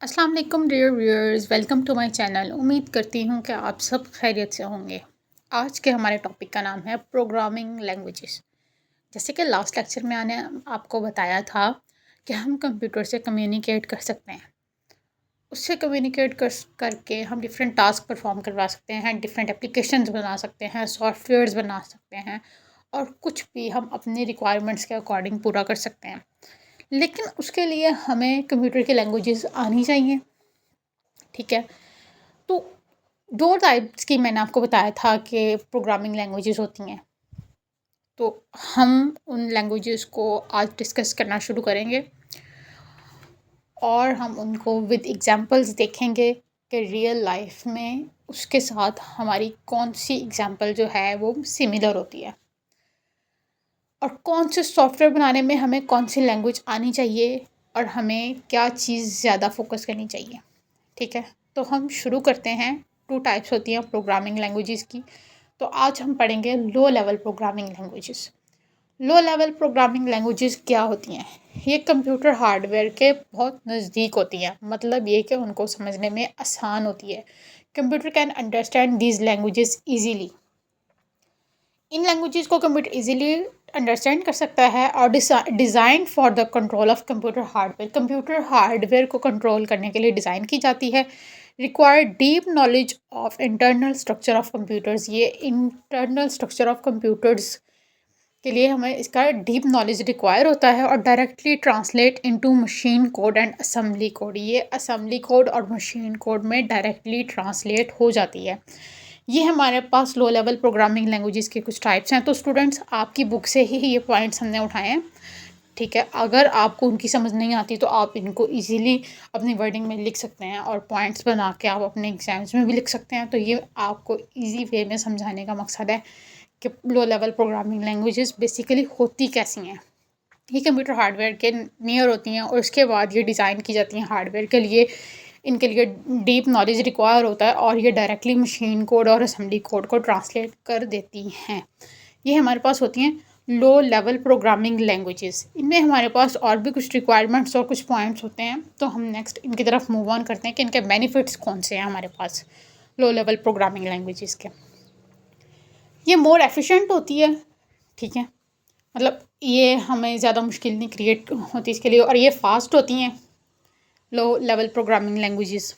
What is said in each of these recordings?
अस्सलाम वालेकुम dear viewers, welcome to my channel. उम्मीद करती हूँ कि आप सब खैरियत से होंगे। आज के हमारे टॉपिक का नाम है प्रोग्रामिंग लैंग्वेजेस। जैसे कि लास्ट लेक्चर में मैंने आपको बताया था कि हम कंप्यूटर से कम्युनिकेट कर सकते हैं। उससे कम्युनिकेट करके हम डिफरेंट टास्क परफॉर्म करवा सकते हैं, डिफरेंट एप्लीकेशंस बना सकते हैं, सॉफ्टवेयर्स बना सकते हैं और कुछ भी हम अपनी रिक्वायरमेंट्स के अकॉर्डिंग पूरा कर सकते हैं। लेकिन उसके लिए हमें कंप्यूटर की लैंग्वेजेस आनी चाहिए। ठीक है, तो 2 टाइप्स की मैंने आपको बताया था कि प्रोग्रामिंग लैंग्वेजेस होती हैं। तो हम उन लैंग्वेजेस को आज डिस्कस करना शुरू करेंगे और हम उनको विद एग्जांपल्स देखेंगे कि रियल लाइफ में उसके साथ हमारी कौन सी एग्जांपल जो है वो सिमिलर होती है और कौन से सॉफ्टवेयर बनाने में हमें कौन सी लैंग्वेज आनी चाहिए और हमें क्या चीज़ ज़्यादा फोकस करनी चाहिए। ठीक है, तो हम शुरू करते हैं। 2 टाइप्स होती हैं प्रोग्रामिंग लैंग्वेजेस की। तो आज हम पढ़ेंगे low level programming languages. Low level programming languages क्या होती हैं? ये कंप्यूटर हार्डवेयर के बहुत नज़दीक होती हैं। मतलब ये कि उनको समझने में आसान होती है। Computer can understand these languages easily. In languages को कंप्यूटर इजीली अंडरस्टैंड कर सकता है और design for the control of computer hardware. Computer hardware को कंट्रोल करने के लिए डिज़ाइन की जाती है। Require deep knowledge of internal structure of computers. ये इंटरनल स्ट्रक्चर ऑफ कंप्यूटर्स के लिए हमें इसका डीप नॉलेज रिक्वायर होता है और directly translate into machine code and assembly code. ये असेंबली कोड और मशीन कोड में डायरेक्टली ट्रांसलेट हो जाती है। ये हमारे पास लो लेवल प्रोग्रामिंग लैंग्वेजेस के कुछ टाइप्स हैं। तो स्टूडेंट्स, आपकी बुक से ही ये पॉइंट्स हमने उठाए हैं। ठीक है, अगर आपको उनकी समझ नहीं आती तो आप इनको इजीली अपनी वर्डिंग में लिख सकते हैं और पॉइंट्स बना के आप अपने एग्जाम्स में भी लिख सकते हैं। तो ये आपको इजी वे में समझाने का मकसद है कि low level programming languages basically होती कैसी हैं। ये कंप्यूटर हार्डवेयर के नियर होती हैं और उसके बाद ये डिज़ाइन की जाती हैं हार्डवेयर के लिए। इनके लिए डीप नॉलेज रिक्वायर होता है और ये डायरेक्टली मशीन कोड और असेंबली कोड को ट्रांसलेट कर देती हैं। ये हमारे पास होती हैं लो लेवल प्रोग्रामिंग लैंग्वेजेस। इनमें हमारे पास और भी कुछ रिक्वायरमेंट्स और कुछ पॉइंट्स होते हैं। तो हम नेक्स्ट इनकी तरफ मूव ऑन करते हैं कि इनके बेनिफिट्स कौन से हैं हमारे पास लो लेवल प्रोग्रामिंग लैंग्वेजेस के। ये मोर एफिशिएंट होती है। ठीक है, मतलब ये हमें ज़्यादा मुश्किल नहीं क्रिएट होती इसके लिए और ये फास्ट होती हैं लो लेवल प्रोग्रामिंग लैंग्वेजेस।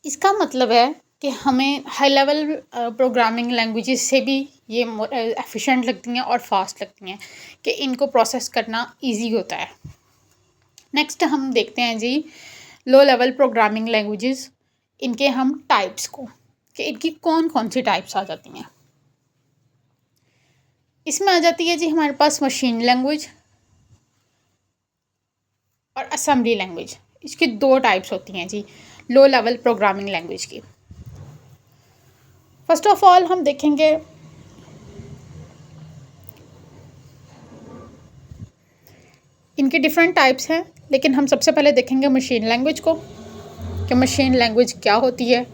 इसका मतलब है कि हमें हाई लेवल प्रोग्रामिंग लैंग्वेजेस से भी ये एफिशिएंट लगती हैं और फास्ट लगती हैं कि इनको प्रोसेस करना इजी होता है। नेक्स्ट हम देखते हैं जी लो लेवल प्रोग्रामिंग लैंग्वेजेस, इनके हम टाइप्स को, कि इनकी कौन कौन सी टाइप्स आ जाती हैं। इसमें आ जाती है जी हमारे पास मशीन लैंग्वेज और असेंबली लैंग्वेज। इसकी 2 टाइप्स होती हैं जी लो लेवल प्रोग्रामिंग लैंग्वेज की। फर्स्ट ऑफ ऑल हम देखेंगे इनके डिफरेंट टाइप्स हैं, लेकिन हम सबसे पहले देखेंगे मशीन लैंग्वेज को कि मशीन लैंग्वेज क्या होती है।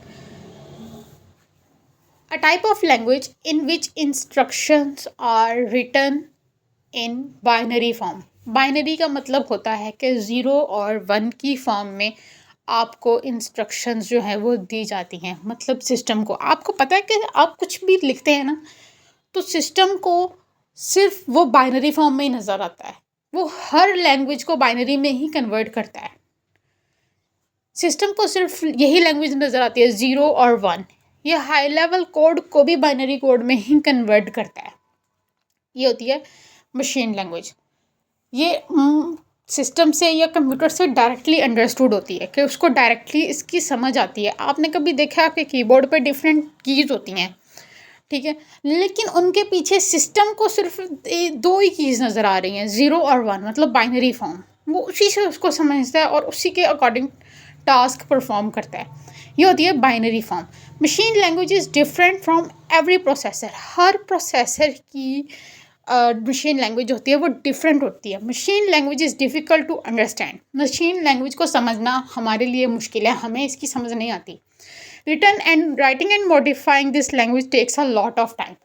A type of language in which instructions are written in binary form. Binary का मतलब होता है कि 0 और 1 की फॉर्म में आपको इंस्ट्रक्शंस जो है वो दी जाती हैं। मतलब सिस्टम को, आपको पता है कि आप कुछ भी लिखते हैं ना, तो सिस्टम को सिर्फ वो बाइनरी फॉर्म में ही नज़र आता है। वो हर लैंग्वेज को बाइनरी में ही कन्वर्ट करता है। सिस्टम को सिर्फ यही लैंग्वेज नज़र आती है 0 और 1। ये हाई लेवल कोड को भी बाइनरी कोड में ही कन्वर्ट करता है। ये होती है मशीन लैंग्वेज। ये सिस्टम से या कंप्यूटर से डायरेक्टली अंडरस्टूड होती है कि उसको डायरेक्टली इसकी समझ आती है। आपने कभी देखा आपके कीबोर्ड पे डिफरेंट कीज़ होती हैं, ठीक है, लेकिन उनके पीछे सिस्टम को सिर्फ 2 ही कीज़ नज़र आ रही हैं, 0 और 1, मतलब बाइनरी फॉर्म। वो उसी से उसको समझता है और उसी के अकॉर्डिंग टास्क परफॉर्म करता है। ये होती है binary form. Machine language is different from every processor. हर प्रोसेसर की मशीन लैंग्वेज होती है वो डिफरेंट होती है। Machine language is difficult to understand. Machine language को समझना हमारे लिए मुश्किल है, हमें इसकी समझ नहीं आती। Written and writing and modifying this language takes a lot of time.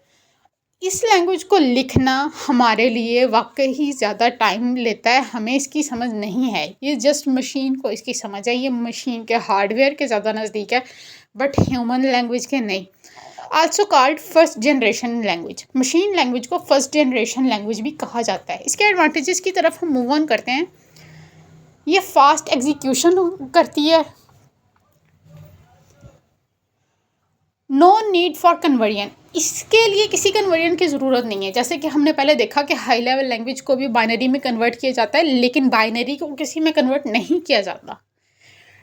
इस लैंग्वेज को लिखना हमारे लिए वाकई ही ज़्यादा टाइम लेता है, हमें इसकी समझ नहीं है। ये जस्ट मशीन को इसकी समझ है, ये मशीन के हार्डवेयर के ज़्यादा नज़दीक है, बट ह्यूमन लैंग्वेज के नहीं। Also called first generation language. Machine language को फर्स्ट जनरेशन लैंग्वेज भी कहा जाता है। इसके एडवांटेजेस की तरफ हम मूव ऑन करते हैं। ये फास्ट एग्जीक्यूशन करती है, नो नीड फॉर कन्वर्जन। इसके लिए किसी कन्वर्जन की ज़रूरत नहीं है। जैसे कि हमने पहले देखा कि हाई लेवल लैंग्वेज को भी बाइनरी में कन्वर्ट किया जाता है, लेकिन बाइनरी को किसी में कन्वर्ट नहीं किया जाता।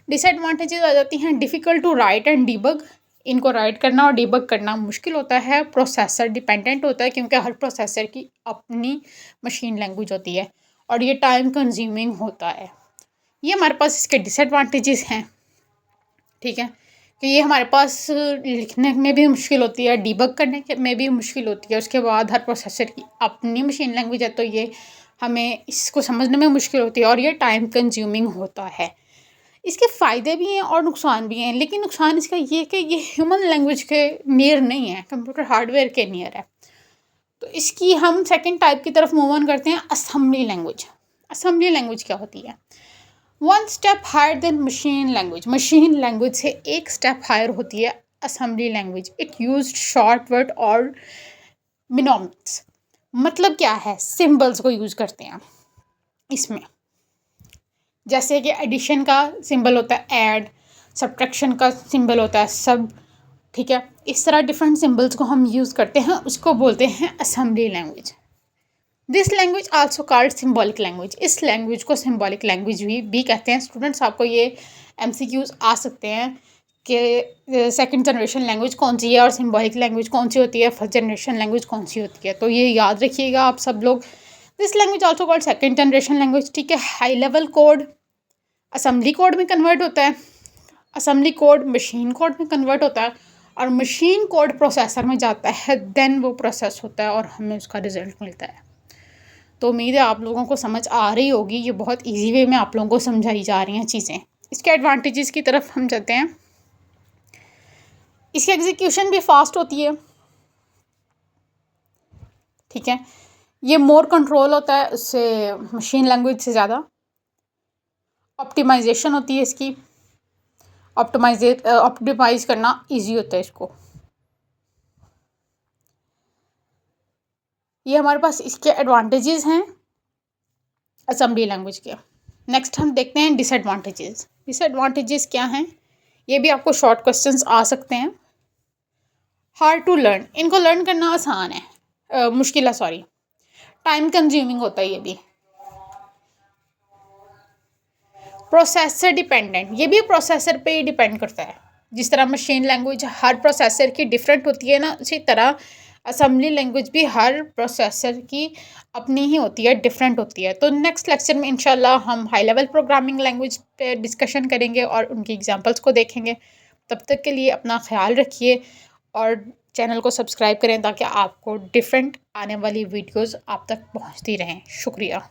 डिसएडवांटेजेस आ जाती हैं, difficult to write and debug. इनको राइट करना और डिबग करना मुश्किल होता है। प्रोसेसर डिपेंडेंट होता है, क्योंकि हर प्रोसेसर की अपनी मशीन लैंग्वेज होती है, और ये टाइम कंज्यूमिंग होता है। ये हमारे पास इसके डिसएडवांटेजेस हैं, ठीक है, कि ये हमारे पास लिखने में भी मुश्किल होती है, डिबग करने में भी मुश्किल होती है। उसके बाद हर प्रोसेसर की अपनी मशीन लैंग्वेज है, तो ये हमें इसको समझने में मुश्किल होती है, और ये टाइम कंज्यूमिंग होता है। इसके फ़ायदे भी हैं और नुकसान भी हैं, लेकिन नुकसान इसका ये कि ये ह्यूमन लैंग्वेज के नियर नहीं है, कंप्यूटर हार्डवेयर के नियर है। तो इसकी हम सेकंड टाइप की तरफ मूव ऑन करते हैं, असेंबली लैंग्वेज। असेंबली लैंग्वेज क्या होती है? One step higher than machine language. Machine language से एक स्टेप हायर होती है assembly language. It used short word और मिनोमिक्स। मतलब क्या है? सिंबल्स को यूज़ करते हैं इसमें। जैसे कि एडिशन का सिंबल होता है ऐड, सब्ट्रैक्शन का सिंबल होता है सब, ठीक है। इस तरह डिफरेंट सिंबल्स को हम यूज़ करते हैं, उसको बोलते हैं assembly language. This language also called symbolic language. इस लैंग्वेज को सिम्बॉलिक लैंग्वेज भी कहते हैं। स्टूडेंट्स, आपको ये MCQs आ सकते हैं कि सेकंड जनरेशन लैंग्वेज कौन सी है और सिम्बॉलिक लैंग्वेज कौन सी होती है, फर्स्ट जनरेशन लैंग्वेज कौन सी होती है, तो ये याद रखिएगा आप सब लोग। This language also called second generation language, ठीक है। High level code assembly code में कन्वर्ट होता है, असेंबली कोड मशीन कोड में कन्वर्ट होता है, और मशीन कोड प्रोसेसर में जाता है, देन वो प्रोसेस होता है और हमें उसका रिजल्ट मिलता है। तो उम्मीद है आप लोगों को समझ आ रही होगी। ये बहुत इजी वे में आप लोगों को समझाई जा रही हैं चीज़ें। इसके एडवांटेजेस की तरफ हम चलते हैं। इसकी एग्जीक्यूशन भी फास्ट होती है, ठीक है। ये मोर कंट्रोल होता है उससे, मशीन लैंग्वेज से ज़्यादा। ऑप्टिमाइजेशन होती है इसकी, ऑप्टिमाइज करना इजी होता है इसको। ये हमारे पास इसके एडवांटेजेस हैं असेंबली लैंग्वेज के। नेक्स्ट हम देखते हैं डिसएडवांटेजेस। डिसएडवांटेजेस क्या हैं? ये भी आपको शॉर्ट क्वेश्चंस आ सकते हैं। हार्ड टू लर्न, इनको लर्न करना आसान है, मुश्किल है सॉरी। टाइम कंज्यूमिंग होता है ये भी। प्रोसेसर डिपेंडेंट, ये भी प्रोसेसर पे ही डिपेंड करता है। जिस तरह मशीन लैंग्वेज हर प्रोसेसर की डिफरेंट होती है ना, उसी तरह असेंबली लैंग्वेज भी हर प्रोसेसर की अपनी ही होती है, डिफरेंट होती है। तो नेक्स्ट लेक्चर में इंशाल्लाह हम हाई लेवल प्रोग्रामिंग लैंग्वेज पे डिस्कशन करेंगे और उनकी एग्जांपल्स को देखेंगे। तब तक के लिए अपना ख्याल रखिए और चैनल को सब्सक्राइब करें, ताकि आपको डिफरेंट आने वाली वीडियोज़ आप तक पहुँचती रहें। शुक्रिया।